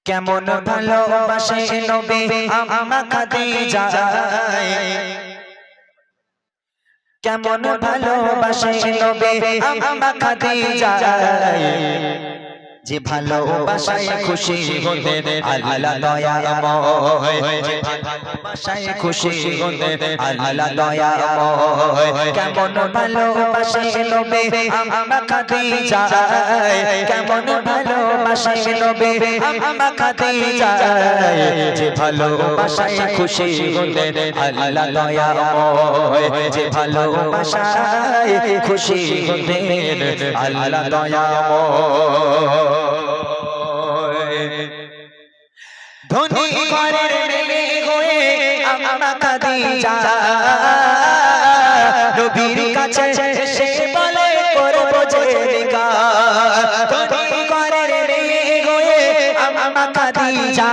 কেমন ভালোবাসে নবী আম্মা খাদিজা, কেমন ভালোবাসে নবী আম্মা খাদিজা, যে ভালোবাসায় খুশি হতেন আল্লাহ দয়াময়, যে ভালোবাসায় খুশি হতেন আল্লাহ দয়াময়। কেমন ভালোবাসে নবী আম্মা খাদিজা, কেমন ভালোবাসে নবী আম্মা খাদিজা, যে ভালোবাসায় খুশি হতেন আল্লাহ দয়াময়, যে ভালোবাসায় খুশি হতেন আল্লাহ দয়াময়। ধনী ঘরের মেয়ে হয়ে আম্মা খাদিজা নবীর কাছে এসে বলে করব যে নিকাহ। ধনী ঘরের মেয়ে হয়ে আম্মা খাদিজা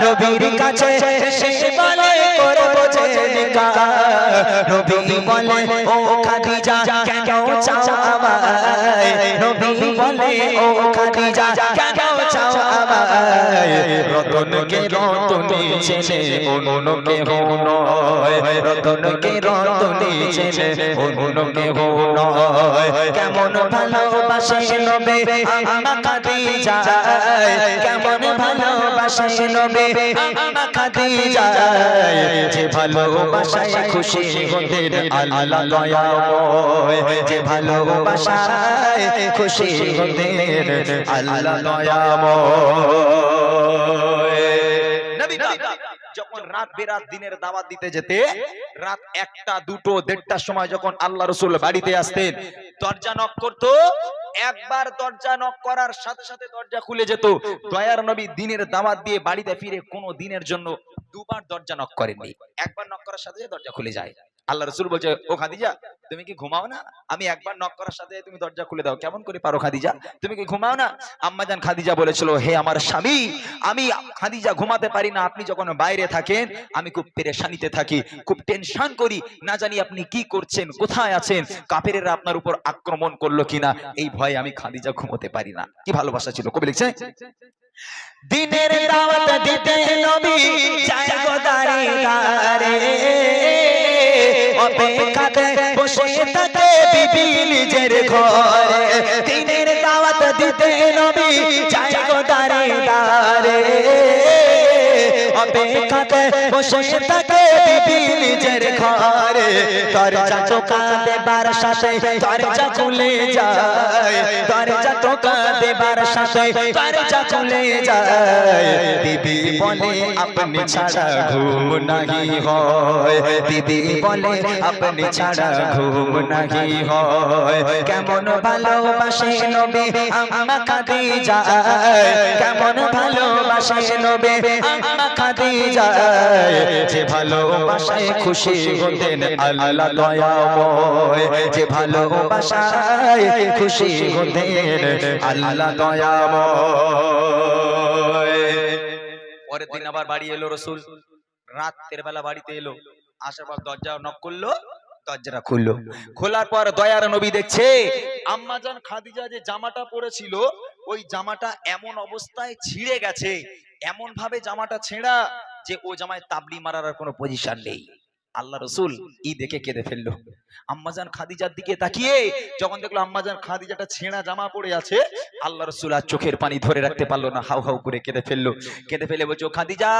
নবীর কাছে এসে বলে করব যে নিকাহ। নবী বলে ও খাদিজা কেন চাও আমায়, নবী বলে ও খাদিজা কেন চাও আমায়। রতনকে রতনে চেনে অন্য কেহ নয়, রতনকে রতনে চেনে অন্য কেহ নয়। কেমন ভালোবাসে নবী আম্মা খাদিজা, কেমন ভালোবাসে নবী আম্মা খাদিজা, যে ভালোবাসায় খুশি হতেন আল্লাহ দয়াময়, যে ভালোবাসায় খুশি হতেন আল্লাহ দয়াময়। নবী যখন রাত বেরাত দিনের দাওয়াত দিতে যেতে, রাত 1টা 2টো 1:30টার সময় যখন আল্লাহ রাসূল বাড়িতে আসতেন, দরজা নক করতো। একবার দরজা নক করার সাথে সাথে দরজা খুলে যেত। দয়ার নবী দিনের দাওয়াত দিয়ে বাড়িতে ফিরে কোনো দিনের জন্য দুবার দরজা নক করেননি, একবার নক করার সাথে সাথে দরজা খুলে যায়। আল্লাহ রাসূল বলছে ও খাদিজা তুমি কি ঘুমাও না, আমি একবার নক করার সাথে তুমি দরজা খুলে দাও, কেমন করে পারো খাদিজা, তুমি কি ঘুমাও না? আম্মা জান খাদিজা বলেছিল হে আমার স্বামী, আমি খাদিজা ঘুমাতে পারি না, আপনি যখন বাইরে থাকেন আমি খুব পেরেশানিতে থাকি, খুব টেনশন করি, না জানি আপনি কি করছেন, কোথায় আছেন, কাফেরেরা আপনার উপর আক্রমণ করলো কিনা, এই ভয়ে আমি খাদিজা ঘুমোতে পারি না। কি ভালোবাসা ছিল! কবি লিখছে দিনের দাওয়াত দিতে নবী যায় গো দাঁড়ে দাঁড়ে, অপেক্ষাতে বসে থাকে বিবি নিজের ঘরে। দিনের দাওয়াত দিতে নবী যায় গো দাঁড়ে দাঁড়ে, অপেক্ষাতে বসে থাকে বিবি নিজের ঘরে। দরজা টোকা দেবার সাথে দরজা খুলে যায়, দরজা টোকা দেবার সাথে দরজা খুলে যায়। বিবি বলে আপনি ছাড়া ঘুম নাহি হয়, বিবি বলে আপনি ছাড়া ঘুম নাহি হয়। কেমন ভালোবাসে নবী আম্মা খাদিজা, কেমন ভালোবাসে নবী আম্মা খাদিজা, যে ভালোবাসায় খুশি হতেন আল্লাহ দয়াময়, যে ভালোবাসায় খুশি হতেন আল্লাহ দয়াময়। পরের দিন আবার বাড়ি এলো রাসূল, রাতের বেলা বাড়িতে এলো, আসার পর দরজা নক করলো, দরজাটা খুললো। খোলার পর দয়ার নবী দেখছে আম্মা জান খাদিজা যে জামাটা পরেছিল ওই জামাটা এমন অবস্থায় ছিঁড়ে গেছে, এমন ভাবে জামাটা ছেঁড়া যে ও জামায় তাবলি মারার কোনো পজিশন নেই। আল্লাহ রাসূল এই দেখে কেঁদে ফেললো। আম্মাজান খাদিজার দিকে তাকিয়ে যখন দেখলো আম্মাজান খাদিজাটা ছেঁড়া জামা পরে আছে, আল্লাহ রাসূল আর চোখের পানি ধরে রাখতে পারলো না, হাউ হাউ করে কেঁদে ফেললো। কেঁদে ফেলে বলছো খাদিজা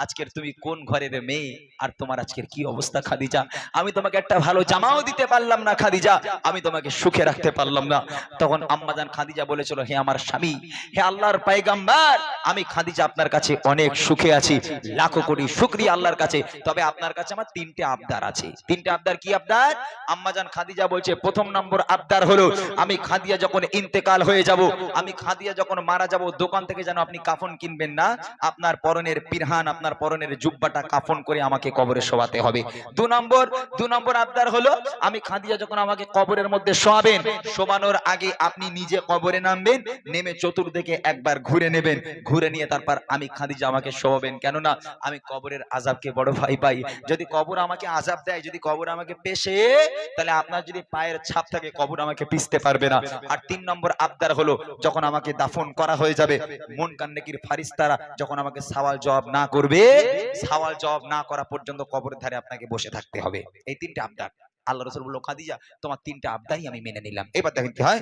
আজকের তুমি কোন ঘরের মেয়ে, আর তোমার আজকের কি অবস্থা খাদিজা, আমি তোমাকে একটা ভালো জামাও দিতে পারলাম না খাদিজা, আমি তোমাকে সুখে রাখতে পারলাম না। তখন আম্মাজান খাদিজা বলেছিল হে আমার স্বামী, হে আল্লাহর পয়গম্বর, আমি খাদিজা আপনার কাছে অনেক সুখে আছি, লাখো কোটি শুকরিয়া আল্লাহর কাছে, তবে আপনার কাছে আমার 3টে আবদার আছে। 3টে আবদার কি আবদার? আম্মাজান খাদিজা বলছে প্রথম নম্বর আবদার হলো আমি খাদিজা যখন ইন্তেকাল হয়ে যাব, আমি খাদিজা যখন মারা যাব, দোকান থেকে যেন আপনি কাফন কিনবেন না, আপনার পরনের পিরহান আপনার পরনের জুব্বাটা কাফন করে আমাকে কবরে শোয়াতে হবে। দু নম্বর আবদার হলো, আমি খাদিজা যখন আমাকে কবরের মধ্যে শোয়াবেন, শোয়ানোর আগে আপনি নিজে কবরে নামবেন, নেমে চতুর্দিকে একবার ঘুরে নেবেন, ঘুরে নিয়ে তারপর আমি খাদিজা আমাকে শোয়াবেন। কেননা আমি কবরের আযাবকে বড় ভয় পাই। যদি কবর আমাকে আযাব দেয়, যদি কবর আমাকে পেশে, তাহলে আপনার যদি পায়ের ছাপ থাকে কবর আমাকে পিষতে পারবে না। আর 3 নম্বর আবদার হলো, যখন আমাকে দাফন করা হয়ে যাবে, মুনকার নেকির ফারিস্তারা যখন আমাকে সওয়াল জবাব না করবে, সওয়াল জবাব না করা পর্যন্ত কবরের ধারে আপনাকে বসে থাকতে হবে। এই 3টে আবদার। আল্লাহ রাসূল বলল, খাদিজা তোমার 3টে আবদারই আমি মেনে নিলাম। এবার দেখেন কি হয়।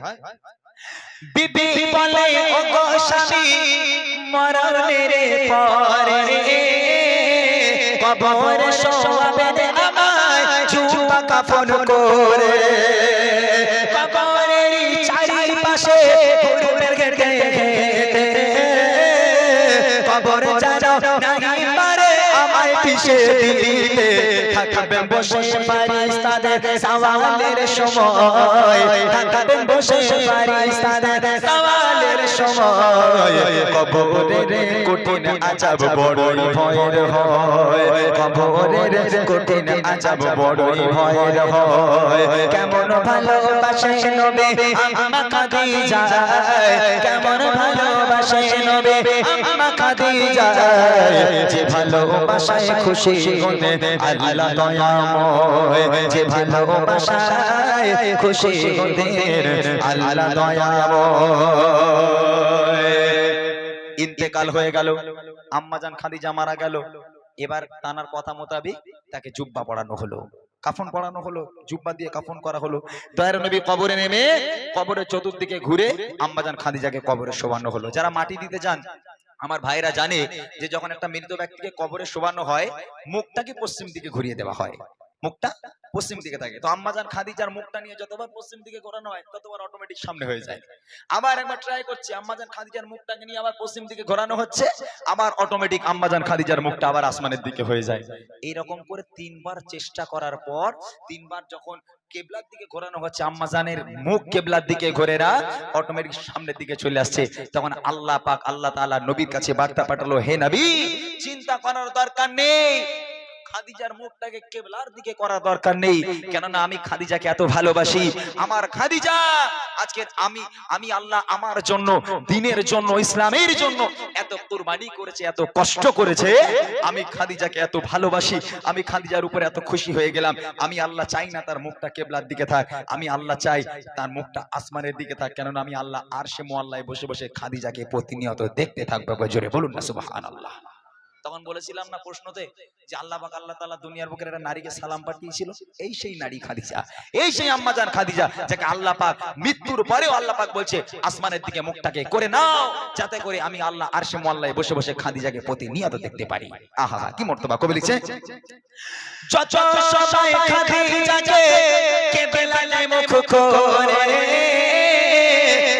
বিবি বলে, ও গো স্বামী, মরণের পরে কবরে শোয়াবেন আমায় জুব্বা কাফন করে। কবরের চারিপাশে ঘুরবেন ঘেটে ঘেটে, কবর জানো নাহি পারে আমায় পিষে দিতে। থাকবেন বসে ফারিস্তাদের সওয়ালের সময়, থাকবেন বসে ফারিস্তাদের সওয়ালের সময়। কবরের কঠিন আযাব বড়ই ভয়ের হয়, কবরের কঠিন আযাব বড়ই ভয়ের হয়। কেমন ভালোবাসে নবী আম্মা খাদিজা, কেমন ভালোবাসে নবী আম্মা খাদিজা, যে ভালোবাসায় খুশি হতে আল্লাহ দয়াময়, যে ভালোবাসায় খুশি হতে আল্লাহ দয়াময়। ইন্তেকাল হয়ে গেল, আম্মাজান খাদিজা মারা গেল। এবার তানার কথা মোতাবেক তাকে জুব্বা পরানো হলো, কাফন পরানো হলো, জুব্বা দিয়ে কাফন করা হলো। দয়ার নবী কবরে নেমে কবরের চতুর্দিকে ঘুরে আম্মাজান খাদিজাকে কবরে শোয়ানো হলো। যারা মাটি দিতে যান আমার ভাইরা জানে যে যখন একটা মৃত ব্যক্তিকে কবরে শোয়ানো হয়, মুখটাকে পশ্চিম দিকে ঘুরিয়ে দেওয়া হয়, মুখটা পশ্চিম দিকে থাকে। তো আম্মাজান খাদিজার মুখটা নিয়ে যতবার পশ্চিম দিকে ঘোরানো হয় ততবার অটোমেটিক সামনে হয়ে যায়। আবার একবার ট্রাই করছি, আম্মাজান খাদিজার মুখটাকে নিয়ে আবার পশ্চিম দিকে ঘোরানো হচ্ছে, আবার অটোমেটিক আম্মাজান খাদিজার মুখটা আবার আসমানের দিকে হয়ে যায়। এইরকম করে 3বার চেষ্টা করার পর, 3বার যখন কেবলার দিকে ঘোরানো হচ্ছে, আম্মাজানের মুখ কেবলার দিকে ঘোরে না, অটোমেটিক সামনের দিকে চলে আসছে। তখন আল্লাহ পাক, আল্লাহ তাআলা নবীর কাছে বার্তা পাঠালো, হে নবী, চিন্তা করার দরকার নেই, খাদিজার মুখটাকে কেবলার দিকে করার দরকার নেই। কেননা আমি খাদিজাকে এত ভালোবাসি। আমার খাদিজা আজকে আমি আল্লাহ আমার জন্য, দ্বীনের জন্য, ইসলামের জন্য এত কুরবানি করেছে, এত কষ্ট করেছে। আমি খাদিজাকে এত ভালোবাসি, আমি খাদিজার উপরে এত খুশি হয়ে গেলাম। আমি আল্লাহ চাই না তার মুখটা কেবলার দিকে থাক, আমি আল্লাহ চাই তার মুখটা আসমানের দিকে থাক। কেননা আমি আল্লাহ আরশে মুআল্লায় বসে বসে খাদিজাকে প্রতিনিয়ত দেখতে থাকবো। জোরে বলুন না সুবহানাল্লাহ। তখন বলেছিলাম না প্রশ্নতে যে আল্লাহ পাক, আল্লাহ তাআলা দুনিয়ার বুকের একটা নারীকে সালাম পাঠিয়েছিল, এই সেই নারী খাদিজা, এই সেই আম্মাজান খাদিজা, যাকে আল্লাহ পাক মৃত্যুর পরেও আল্লাহ পাক বলছে আসমানের দিকে মুখটাকে করে নাও, যাতে করে আমি আল্লাহ আরশে মুআল্লায় বসে বসে খাদিজাকে প্রতিনিয়ত দেখতে পারি। আহা কি মর্তবা। কবি লিখছে, যত সবাই খাদিজাকে কেবলাতে মুখ করে,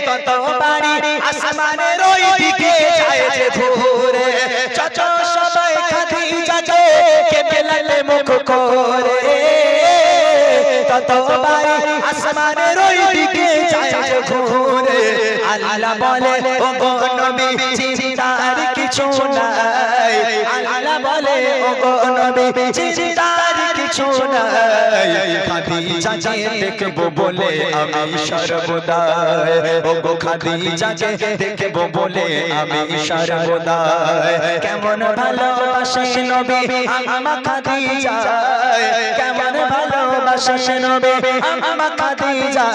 ততবারই আসমানের ওই দিকে যায় যে ঘুরে। যত সবাই খাদিজাকে কেবলাতে মুখ করে, ততবারই আসমানের ওই দিকে যায় যে ঘুরে। আল্লাহ বলে, ও গো নবী, চিন্তার কিছু নাই। আল্লাহ বলে, ও গো নবী, চিন্তার কিছু নাই। খাদিজাকে দেখবো বলে আমি সর্বদা, ও গো খাদিজাকে দেখবো বলে আমি সর্বদা। কেমন ভালোবাসে নবী আম্মা খাদিজা, কেমন ভালোবাসে নবী আম্মা খাদিজা,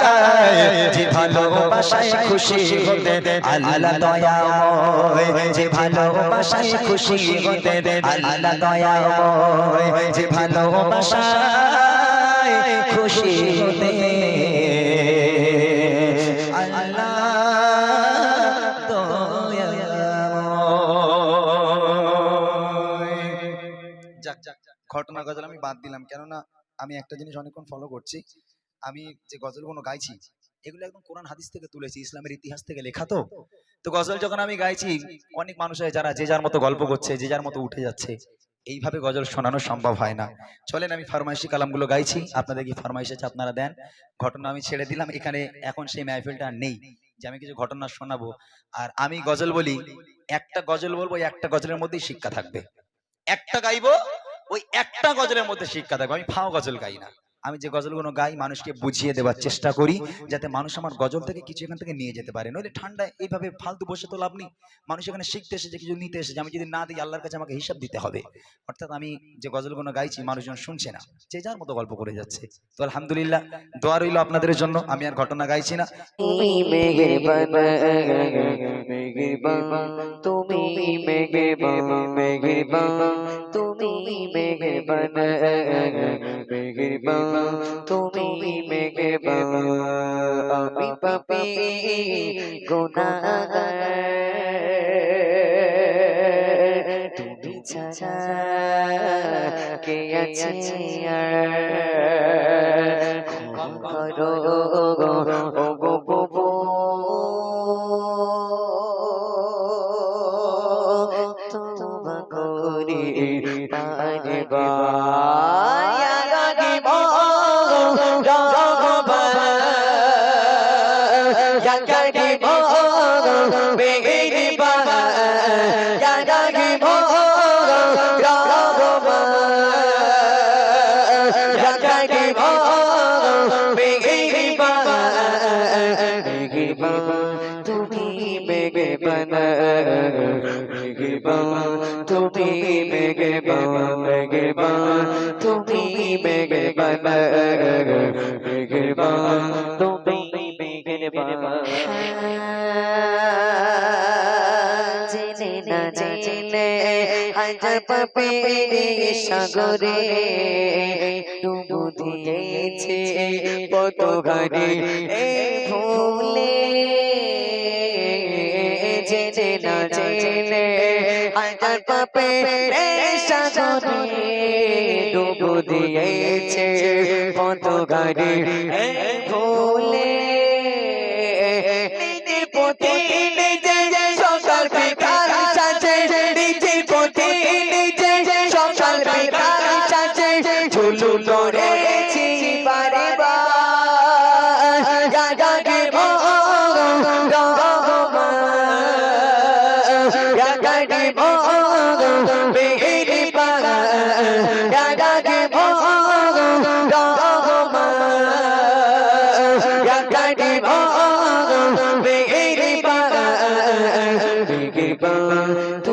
যে ভালোবাসায় খুশি হতে আল্লাহ দয়াময়, যে ভালোবাসায় খুশি হতে আল্লাহ দয়াময়, যে ভালোবাসায় খুশি হতে আল্লাহ দয়াময়। যাক যাক, ঘটনা গজল আমি বাদ দিলাম, কেননা আমি একটা জিনিস অনেকক্ষণ ফলো করছি। আমি যে গজলগুলো গাইছি এগুলো একদম কোরআন হাদিস থেকে তুলেছি, ইসলামের ইতিহাস থেকে লেখা। তো গজল যখন আমি গাইছি, অনেক মানুষ যারা যে যার মতো গল্প করছে, যে যার মতো উঠে যাচ্ছে, এইভাবে গজল শোনানো সম্ভব হয় না। চলেন আমি ফরমাইশি কালামগুলো গাইছি, আপনাদের কি ফরমাইশ আছে আপনারা দেন। ঘটনা আমি ছেড়ে দিলাম, এখানে এখন সেই মাহফিলটা নেই যে আমি কিছু ঘটনা শোনাবো। আর আমি গজল বলি, একটা গজল বলবো, একটা গজলের মধ্যেই শিক্ষা থাকবে। একটা গাইবো, ওই একটা গজলের মধ্যে শিক্ষা থাকবে। আমি ফাও গজল গাই না, আমি যে গজলগুলো গাই মানুষকে বুঝিয়ে দেওয়ার চেষ্টা করি, যাতে মানুষ আমার গজল থেকে কিছু এখান থেকে নিয়ে যেতে পারে। নইলে ঠান্ডায় এইভাবে ফালতু বসে তো লাভ নেই। মানুষ এখানে শিখতে এসেছে, কিছু নিতে এসেছে, আমি যদি না দিই আল্লাহর কাছে আমাকে হিসাব দিতে হবে। অর্থাৎ আমি যে গজলগুলো গাইছি মানুষজন শুনছে না, যে যার মতো গল্প করে যাচ্ছে। তো আলহামদুলিল্লাহ, দোয়া রইল আপনাদের জন্য। আমি আর ঘটনা গাইছি না। তুমি মেহেরবান মেহেরবান তুমি মেহেরবান মেহেরবান তুমি মেহেরবান মেহেরবান তুমি মেহেরবান আমি পাপী গুনাহগার তুমি ছাড়া কে আছে আর ক্ষমা করো ও গো প্রভু তওবা করি পারবার ইয়া রাগিব রহমান ইয়া কারিম মেহেরবান ইয়া রাগিব রহমান ইয়া কারিম মেহেরবান তুমি মেহেরবান মেহেরবান তুমি মেহেরবান মেহেরবান তুমি মেহেরবান মেহেরবান তুমি মেহেরবান জেনে না জেনে হাজার পাপের সাগরে ডুবু দিয়েছে কত ঘরে ভুলে জেনে না জেনে হাজার পাপের সাগরে ডুবু দিয়েছে কত ঘরে ভুলে নিজের পথে নিজে সকাল বিকাল সাজে নিজের পথে নিজে সকাল বিকাল সাজে ঝুলু লড়েছি বারে বার জাগে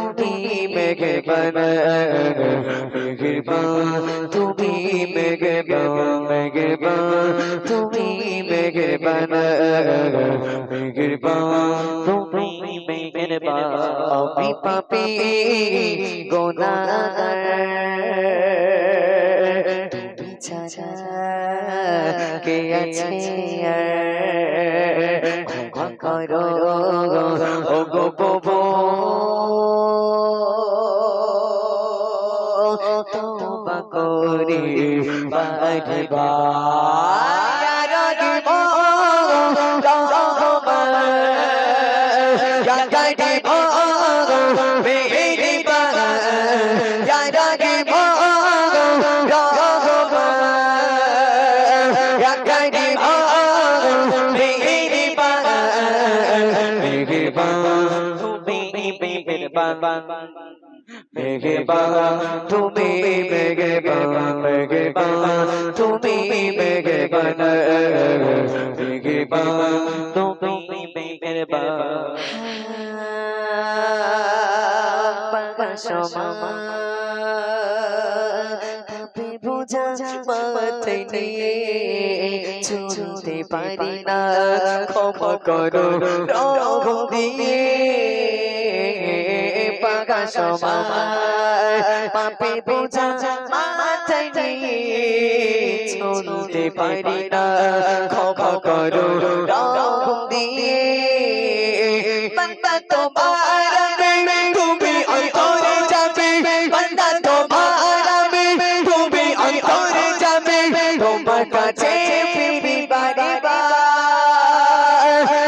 তুমি মেহেরবান মেহেরবান তুমি মেহেরবান মেহেরবান তুমি মেহেরবান মেহেরবান তুমি মেহেরবান আমি পাপী গুনাহগার তুমি ছাড়া কে আছে আর ক্ষমা করো ও গো প্রভু তওবা করি বারবার ইয়া রাগিব রহমান ইয়া কারিম মেহেরবান ইয়া রাগিব রহমান ইয়া কারিম মেহেরবান মেহেরবান তুমি মেহেরবান মেহেরবান তুমি মেহেরবান মেহেরবান তুমি মেহেরবান মেহেরবান তুমি মেহেরবান পাশমা তবে বোঝা মাথায় নিয়ে চলতে পারি না ক্ষমা করো রহম দিয়ে পাগা সমায় পাপে বোঝা মাথায় নিয়ে চলতে পারি না ক্ষমা করো রহম দিয়ে বান্দা তোমার আমি তুমি অন্তরে যাবে বান্দা তোমার আমি তুমি অন্তরে যাবে তোমার কাছে ফিরি বারে বার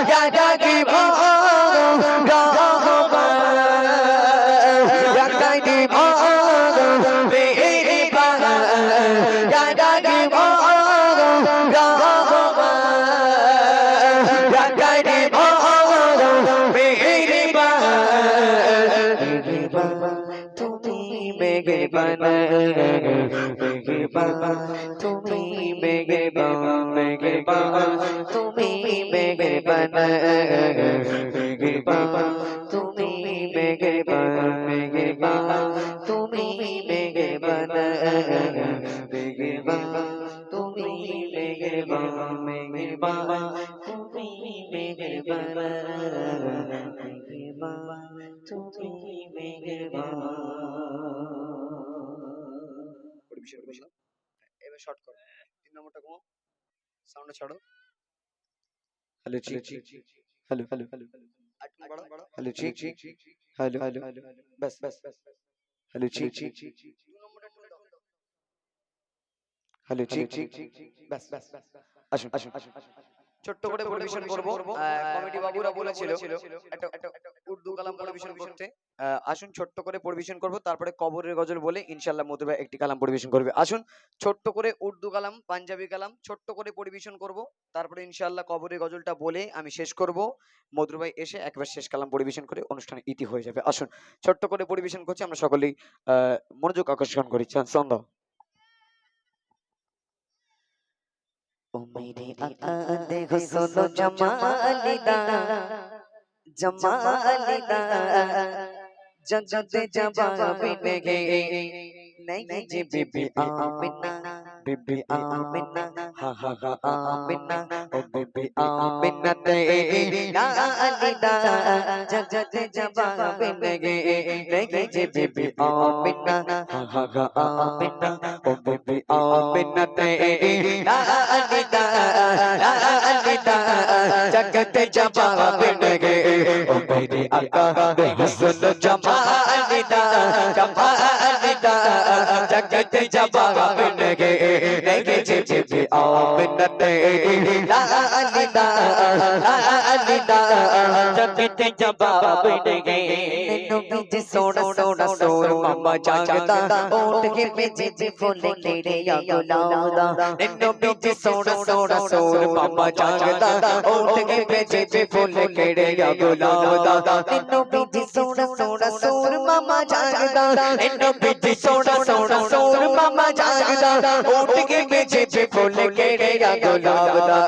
ইয়া রাগিব তুমি মেহেরবান মেহেরবান তুমি মেহেরবান মেহেরবান তুমি মেহেরবান মেহেরবান তুমি মেহেরবান মেহেরবান তুমি মেহেরবান মেহেরবান তুমি মেহেরবান মেহেরবান তুমি মেহেরবান মেহেরবান তুমি মেহেরবান। পরিবেশন করলাম। এবার শর্ট করো, 3 নম্বরটা কমো, সাউন্ডটা ছাড়ো। হ্যালো চিক হ্যালো হ্যালো হ্যালো একটু বাড়াও হ্যালো চিক হ্যালো হ্যালো বাস বাস হ্যালো চিক 2 নম্বরটা একটু দাও। হ্যালো চিক বাস বাস আসুন আসুন ছোট্ট করে পরিবেশন করব। কমিটি বাবুরা বলেছিল একটা উর্দু কালাম পরিবেশন করতে। আসুন ছোট্ট করে পরিবেশন করব, তারপরে কবরের গজল বলে ইনশাআল্লাহ মধু ভাই একটি কালাম পরিবেশন করবে। আসুন ছোট্ট করে উর্দু কালাম পাঞ্জাবি কালাম ছোট্ট করে পরিবেশন করব, তারপরে ইনশাআল্লাহ কবরের গজলটা বলে আমি শেষ করব। মধু ভাই এসে একবার শেষ কালাম পরিবেশন করে অনুষ্ঠানে ইতি হয়ে যাবে। আসুন ছোট্ট করে পরিবেশন করছি, আমরা সকলেই মনোযোগ আকর্ষণ করি। ছন্দ। ओ मेरे आका दे हुस्न जमालिदा जमालिदा जगत जवाब नगे नहीं जी बीबी आमिना हा हा हा आमिना ओ बीबी आमिना तेरी लालिदा जगत जवाब नगे नहीं जी बीबी आमिना हा हा हा आमिना ओ बीबी आमिना तेरी लालिदा लालिदा जगत जवाब नगे ओ मेरे आका दे हुस्न जमालिदा जमालिदा जगत जवाब नगे नगे जी आमिना तेरी लालिदा लालिदा जगत जवाब नगे नैनो बीज सोना सोना सोर मामा जागदा ओट के बीज जी फूले केड़े या गुलाउदा नैनो बीज सोना सोना सोर मामा जागदा ओट के बीज जी फूले केड़े या गुलाउदा नैनो बीज सोना सोना सोर मामा जागदा नैनो बीज सोना सोना सोर मामा जागदा ओट के बीज जी फूले केड़े या गुलाउदा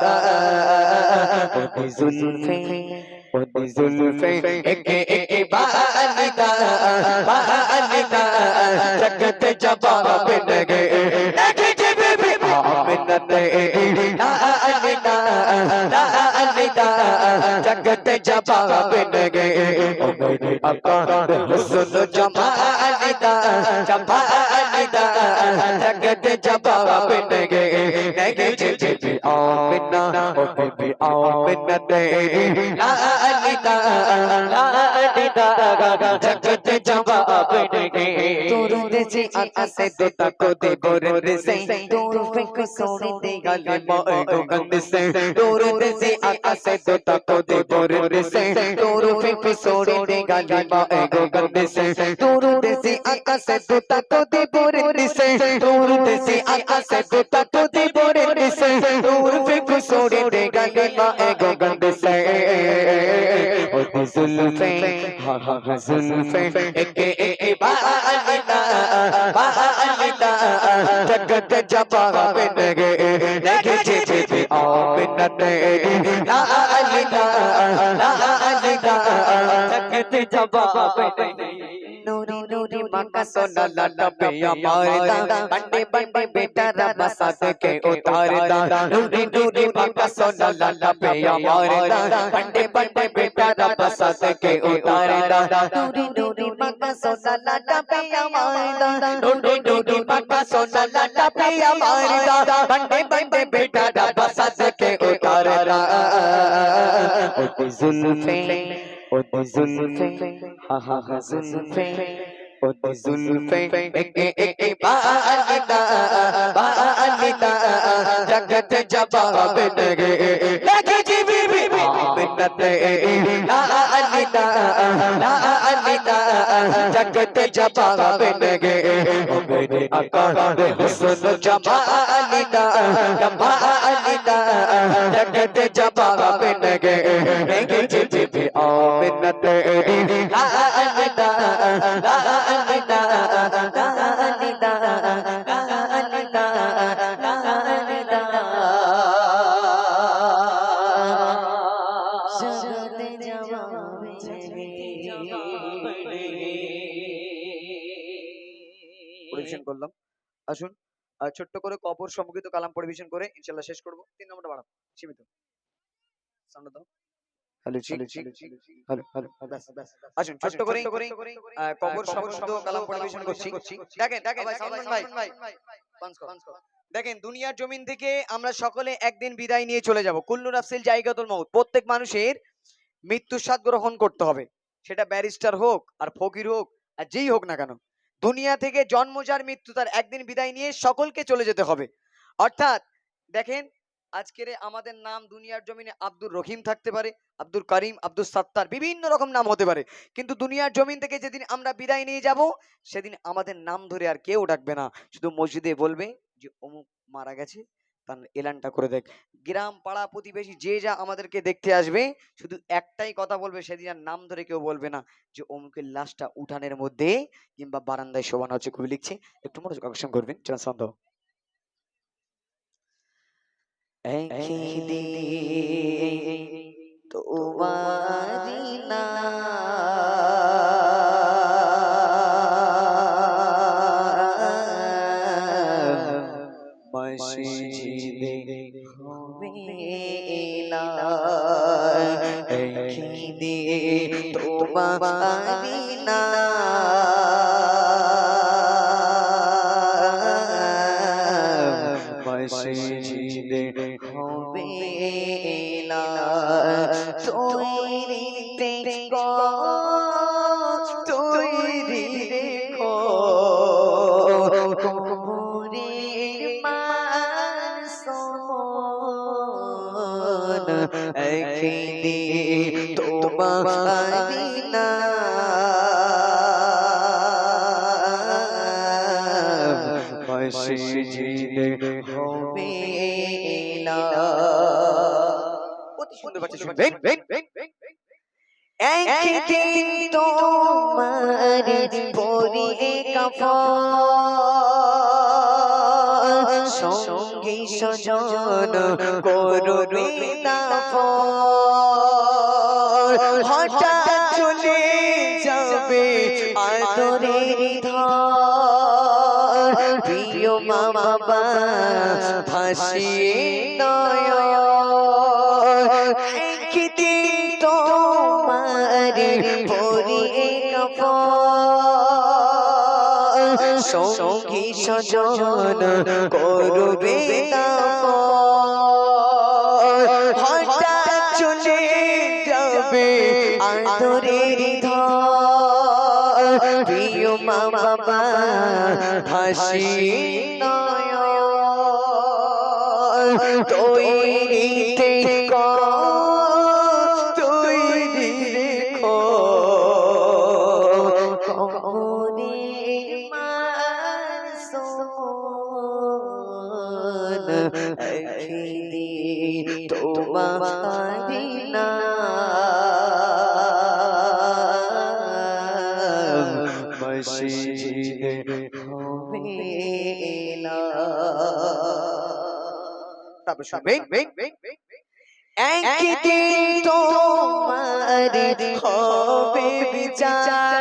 ओदी जुल्फे एक बालिदा बालिदा जगत जवाब नगे नगे जी बीबी आमिना तेरी लालिदा लालिदा जगत जवाब नगे ओ मेरे आका हुस्न जमालिदा जमालिदा जगत जवाब नगे नगे जी बीबी आमिना ओ बीबी आमिना तेरी लालिदा लालिदा जगत जवाब नगे तुरुद से आका से दोता को दे बोरद से दूर फेंक सोने दे गाली माए गंद से तुरुद से आका से दोता को दे बोरद से दूर फेंक सोने दे गाली माए गंद से तुरुद से आका से दोता को दे बोरद से तुरुद से आका से दोता को दे बोरद से दूर फेंक सोने दे गाली माए गंद से ओ जुल्फे हा हा हा जुल्फे एक बालिदा बालिदा जगत जवाब नगे नगे जी आमिना तेरी लालिदा लालिदा जगत जवाब नगे नूरी नूरी मक्का सोना लाला पिया मारदा बंडे बंडे बेटा रब साथ के उतारदा नूरी नूरी मक्का सोना लाला पिया मारदा बंडे बंडे बेटा रब साथ के उतारदा नूरी नूरी मक्का सोना लाला पिया मारदा नूरी नूरी मक्का सोना लाला पिया मारदा बंडे बंडे बेटा रब साथ के उतारदा ओ जुल्फे हा हा हा जुल्फे ओ जुल्फे एक बालिदा बालिदा जगत जवाब नगे नगे जी बीबी आमिना तेरी लालिदा लालिदा जगत जवाब नगे ओ मेरे आका दे हुस्न जमालिदा जमालिदा जगत जवाब नगे नगे जी आमिना तेरी लालिदा लालिदा নিদা নিদা নিদা শরতে জবাব পরিবেশন করলাম। আসুন ছোট্ট করে কবর সম্মুখিত কালাম পরিবেশন করে ইনশাল্লাহ শেষ করব। 3 নম্বরটা বাড়াবো, সীমিত সামনে দাও। হ্যালো হ্যালো হ্যালো ব্যাস ব্যাস। আসুন ছোট্ট করে কবর সম্মুখিত কালাম পরিবেশন করছি। দেখেন ভাই সালমান ভাই দেখেন, দুনিয়ার জমিন থেকে আমরা সকলে একদিন বিদায় নিয়ে চলে যাব। কুল্লু নাফসিল জায়গাতুল মউত। প্রত্যেক মানুষের মৃত্যুর স্বাদ গ্রহণ করতে হবে, সেটা ব্যারিস্টার হোক আর ফকির হোক আর যেই হোক না কেন। দুনিয়া থেকে জন্ম যার, মৃত্যু তার, একদিন বিদায় নিয়ে সকলকে চলে যেতে হবে। অর্থাৎ দেখেন, আজকের আমাদের নাম দুনিয়ার জমিনে আব্দুর রহিম থাকতে পারে, আব্দুল করিম, আব্দুল সাত্তার, বিভিন্ন রকম নাম হতে পারে, কিন্তু দুনিয়ার জমিন থেকে যেদিন আমরা বিদায় নিয়ে যাব সেদিন আমাদের নাম ধরে আর কেউ ডাকবে না, শুধু মসজিদে বলবে যে অমুক মারা গেছে, তার এলানটা করে দেখ। গ্রাম পাড়া প্রতিবেশী যে যা আমাদেরকে দেখতে আসবে শুধু একটাই কথা বলবে, সেদিন আর নাম ধরে কেউ বলবে না যে অমুকের লাশটা উঠানের মধ্যে কিংবা বারান্দায় শোভানো হচ্ছে। কবি লিখছে, একটু মনোযোগ আকর্ষণ করবেন। চলো ছন্দ। তোমারি মসজিদে তোমারি না মসজিদে হবে না তৈরিতে তৈরি রেখো কবরের মাসুম একদিন তোমারি না মসজিদে হবে না। অতি সুন্দর বাচ্চা শুনবেন। একদিন তোমার পরিয়ে কাফন সঙ্গী স্বজন করবে দাফন হঠাৎ চলে যাবে আদরের ধন প্রিয় মা বাবা ভাসিয়ে নয়ন একদিন তোমার পরিয়ে কাফন সঙ্গী স্বজন করবে দাফন হঠাৎ চলে যাবে আদরের ধন প্রিয় মা বাবা ভাসিয়ে নয়ন তৈরিতে তৈরি রেখো কবরের মাসুম একদিন তোমারি নাম মসজিদে হবে না। তারপর শুনবেন। একদিন তোমার হবে বিচার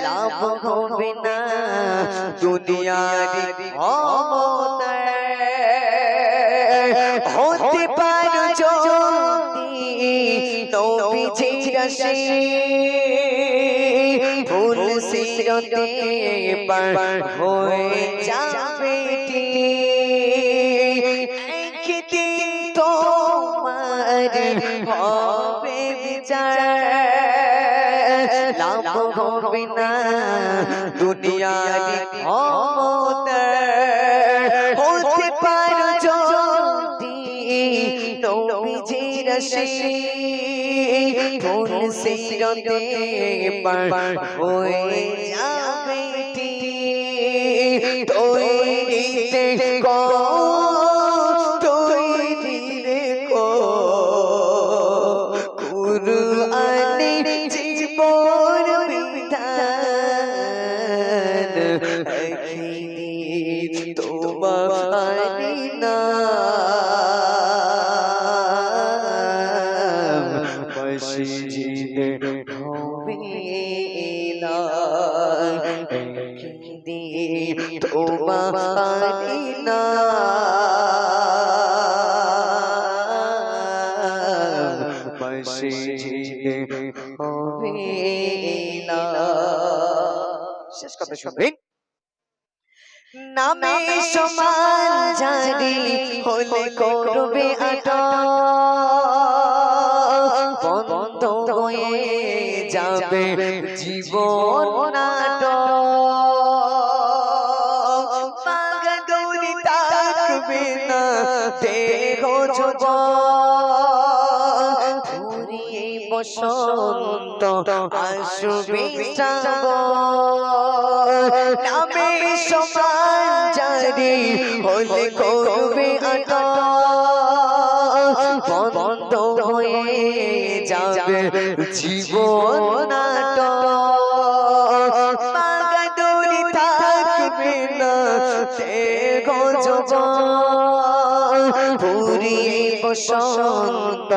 লাভ হবে না দুনিয়ার হতে পারো যদি নবীজির আসে ফুল সিরতে পার হয়ে যাবে একদিন তোমার হবে বিচার লাভ হবে না দুনিয়ার ক্ষমতা হতে পারো যদি নবীজির আসে ফুল সিরতে পার হয়ে যাবে তৈরিতে তৈরি রেখো কুরআনে জীবন বিধান হবে না একদিন তোমারি না মসজিদে হবে না শেষ কথা শুনবেন নামে সমান জারি হলে করবে আটক বন্ধ হয়ে যাবে জীবন নাটক পাগদৌড়ি থাকবে না দেহ যৌবন ফুরিয়ে বসন্ত আসবে শ্রাবণ নামে সমান জারি হলে করবে আটক বন্ধ হয়ে যাবে জীবন নাটক পাগদৌড়ি থাকবে না দেহ যৌবন ফুরিয়ে বসন্ত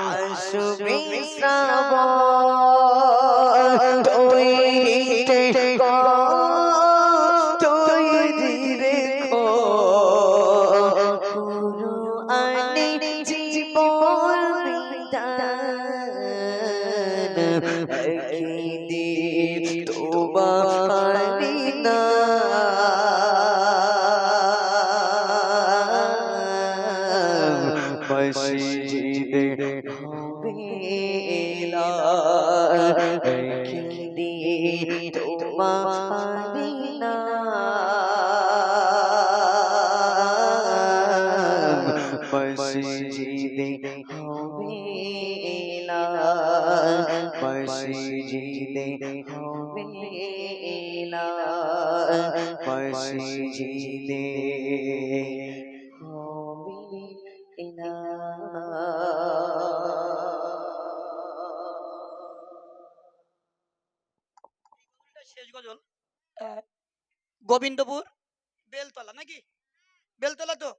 আসবে শ্রাবণ তৈরি রেখো কুরআনে জীবন বিধান একদিন তোমারি না মসজিদে হবে না একদিন তোমারি না মসজিদে হবে না মসজিদে হবে না মসজিদে হবে না শেষ গজল গোবিন্দপুর বেলতলা নাকি বেলতলা তো